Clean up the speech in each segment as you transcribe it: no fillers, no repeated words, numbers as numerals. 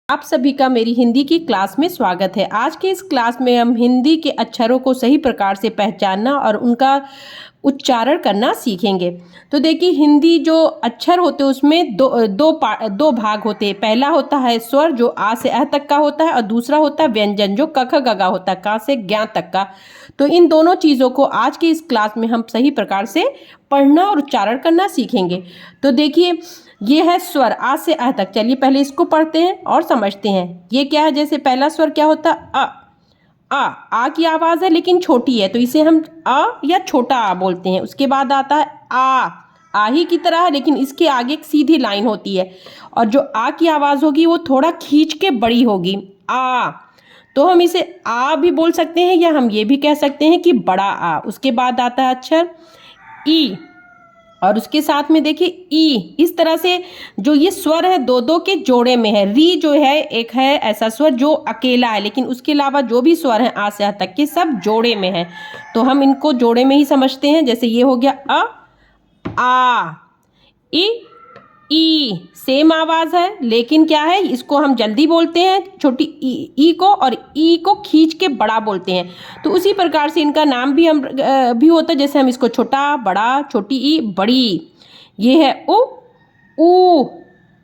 आप सभी का मेरी हिंदी की क्लास में स्वागत है। आज के इस क्लास में हम हिंदी के अक्षरों को सही प्रकार से पहचानना और उनका उच्चारण करना सीखेंगे। तो देखिए, हिंदी जो अक्षर होते हैं उसमें दो भाग होते हैं। पहला होता है स्वर जो आ से अ तक का होता है और दूसरा होता है व्यंजन जो क ख ग घ होता है, क से ज्ञ तक का। तो इन दोनों चीज़ों को आज की इस क्लास में हम सही प्रकार से पढ़ना और उच्चारण करना सीखेंगे। तो देखिए, ये है स्वर आ से अ तक। चलिए पहले इसको पढ़ते हैं और समझते हैं। ये क्या है? जैसे पहला स्वर क्या होता है? आ की आवाज़ है लेकिन छोटी है, तो इसे हम अ या छोटा आ बोलते हैं। उसके बाद आता है आ ही की तरह है लेकिन इसके आगे एक सीधी लाइन होती है और जो आ की आवाज़ होगी वो थोड़ा खींच के बड़ी होगी। आ, तो हम इसे आ भी बोल सकते हैं या हम ये भी कह सकते हैं कि बड़ा आ। उसके बाद आता है अक्षर ई और उसके साथ में देखिए ई। इस तरह से जो ये स्वर है दो दो के जोड़े में है। री जो है एक है ऐसा स्वर जो अकेला है, लेकिन उसके अलावा जो भी स्वर हैं आ से आ तक के सब जोड़े में है, तो हम इनको जोड़े में ही समझते हैं। जैसे ये हो गया आ, ई सेम आवाज है लेकिन क्या है, इसको हम जल्दी बोलते हैं छोटी ई को, और ई को खींच के बड़ा बोलते हैं। तो उसी प्रकार से इनका नाम भी भी होता है। जैसे हम इसको छोटा, बड़ा, छोटी ई, बड़ी। ये है ऊ,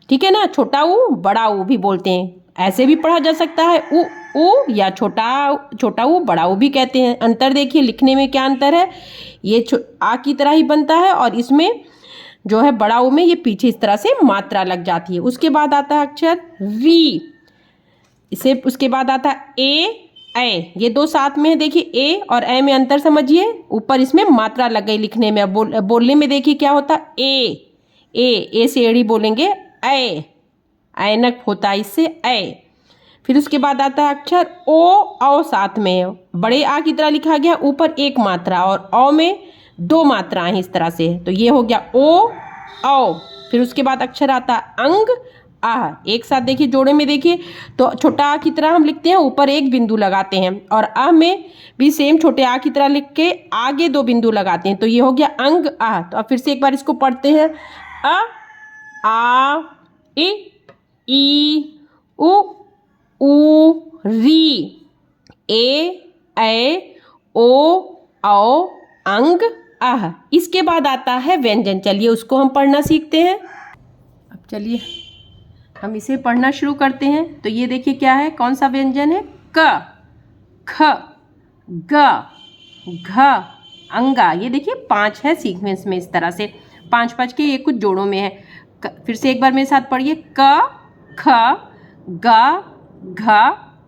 ठीक है ना। छोटा ऊ, बड़ा ऊ भी बोलते हैं। ऐसे भी पढ़ा जा सकता है ऊ या छोटा ऊ, बड़ा ऊ भी कहते हैं। अंतर देखिए, लिखने में क्या अंतर है। ये आ की तरह ही बनता है और इसमें जो है बड़ा ऊ में ये पीछे इस तरह से मात्रा लग जाती है। उसके बाद आता है अक्षर री। इसे उसके बाद आता है ए। ये दो साथ में है। देखिए ए और ए में अंतर समझिए। ऊपर इसमें मात्रा लग गई लिखने में। अब बोलने में देखिए क्या होता है। ए से एड़ी बोलेंगे। ऐनक होता है इससे ए। फिर उसके बाद आता है अक्षर ओ साथ में है। बड़े आ की तरह लिखा गया, ऊपर एक मात्रा और औ में दो मात्राएं इस तरह से। तो ये हो गया ओ। फिर उसके बाद अक्षर आता है अंग आह। एक साथ देखिए जोड़े में देखिए, तो छोटा आ की तरह हम लिखते हैं, ऊपर एक बिंदु लगाते हैं, और आ में भी सेम छोटे आ की तरह लिख के आगे दो बिंदु लगाते हैं। तो ये हो गया अंग आह। तो अब फिर से एक बार इसको पढ़ते हैं। आ ई उ री ए ओ अंग आह। इसके बाद आता है व्यंजन। चलिए उसको हम पढ़ना सीखते हैं। अब चलिए हम इसे पढ़ना शुरू करते हैं। तो ये देखिए क्या है, कौन सा व्यंजन है। क, ख, ग, घ, अंगा। ये देखिए 5 है सीक्वेंस में इस तरह से, 5 के ये कुछ जोड़ों में है। फिर से एक बार मेरे साथ पढ़िए। क, ख, ग, घ,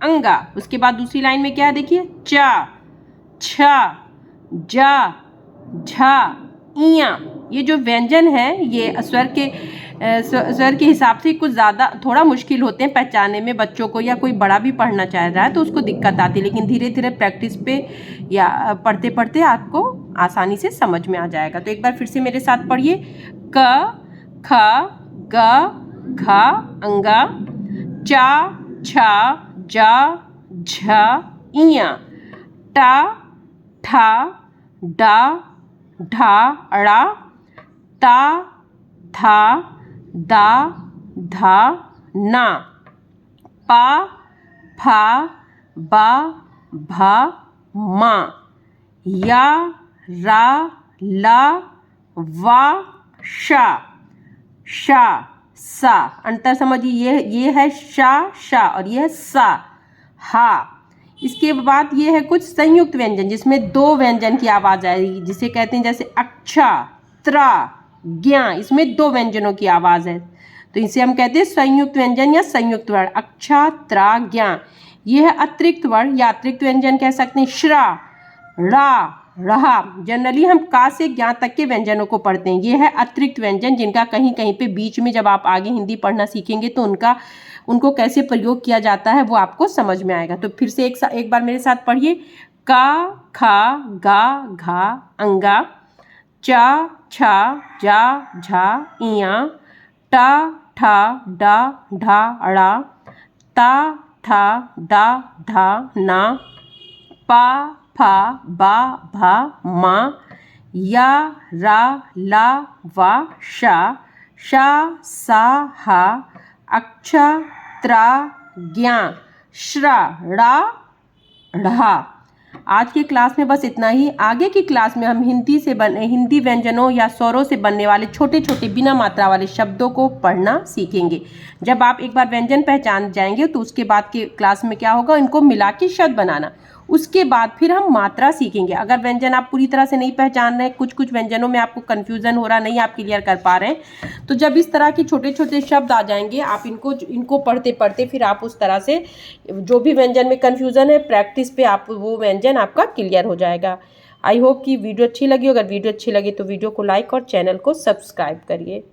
अंगा। उसके बाद दूसरी लाइन में क्या है देखिए, च, छ, ज, झ, इया। ये जो व्यंजन है ये स्वर के हिसाब से कुछ ज़्यादा थोड़ा मुश्किल होते हैं पहचानने में बच्चों को, या कोई बड़ा भी पढ़ना चाह रहा है तो उसको दिक्कत आती है, लेकिन धीरे धीरे प्रैक्टिस पे या पढ़ते पढ़ते आपको आसानी से समझ में आ जाएगा। तो एक बार फिर से मेरे साथ पढ़िए। क, ख, ग, घ, अंगा। च, छ, ज, झ, इया। ट, ठ, ड, ढ, ड़। ता, था, दा, धा, ना। पा, फा, बा, भा, मा। या, रा, ला, वा, शा, सा। अंतर समझिए, ये है शा और ये है सा, हा। इसके बाद ये है कुछ संयुक्त व्यंजन जिसमें दो व्यंजन की आवाज आएगी, जिसे कहते हैं जैसे अक्षा, त्रा, ज्ञा। इसमें दो व्यंजनों की आवाज है, तो इसे हम कहते हैं संयुक्त व्यंजन या संयुक्त वर्ण। अक्षा, त्रा, ज्ञा। ये है अतिरिक्त वर्ण या अतिरिक्त व्यंजन कह सकते हैं। श्रा, रा, रहा। जनरली हम का से ज्ञा तक के व्यंजनों को पढ़ते हैं। ये है अतिरिक्त व्यंजन जिनका कहीं कहीं पे बीच में जब आप आगे हिंदी पढ़ना सीखेंगे तो उनको कैसे प्रयोग किया जाता है वो आपको समझ में आएगा। तो फिर से एक बार मेरे साथ पढ़िए। का, खा, गा, घा, अंगा। चा, छा, जा, झा, इया। टा, ठा, डा, ढा, ड़ा। ता, था, दा, धा, ना। पा, फा, बा, भा, मा। या, रा, ला, वा, शा, सा, हा। अक्षा, त्रा, ज्ञा, श्रा, ड़ा, ढ़ा। आज के क्लास में बस इतना ही। आगे की क्लास में हम हिंदी व्यंजनों या स्वरों से बनने वाले छोटे छोटे बिना मात्रा वाले शब्दों को पढ़ना सीखेंगे। जब आप एक बार व्यंजन पहचान जाएंगे तो उसके बाद के क्लास में क्या होगा, इनको मिला के शब्द बनाना। उसके बाद फिर हम मात्रा सीखेंगे। अगर व्यंजन आप पूरी तरह से नहीं पहचान रहे, कुछ कुछ व्यंजनों में आपको कन्फ्यूजन हो रहा, नहीं आप क्लियर कर पा रहे हैं, तो जब इस तरह के छोटे छोटे शब्द आ जाएंगे, आप इनको पढ़ते पढ़ते फिर आप उस तरह से जो भी व्यंजन में कन्फ्यूजन है, प्रैक्टिस पे आप वो व्यंजन आपका क्लियर हो जाएगा। आई होप कि वीडियो अच्छी लगी। अगर वीडियो अच्छी लगी तो वीडियो को लाइक और चैनल को सब्सक्राइब करिए।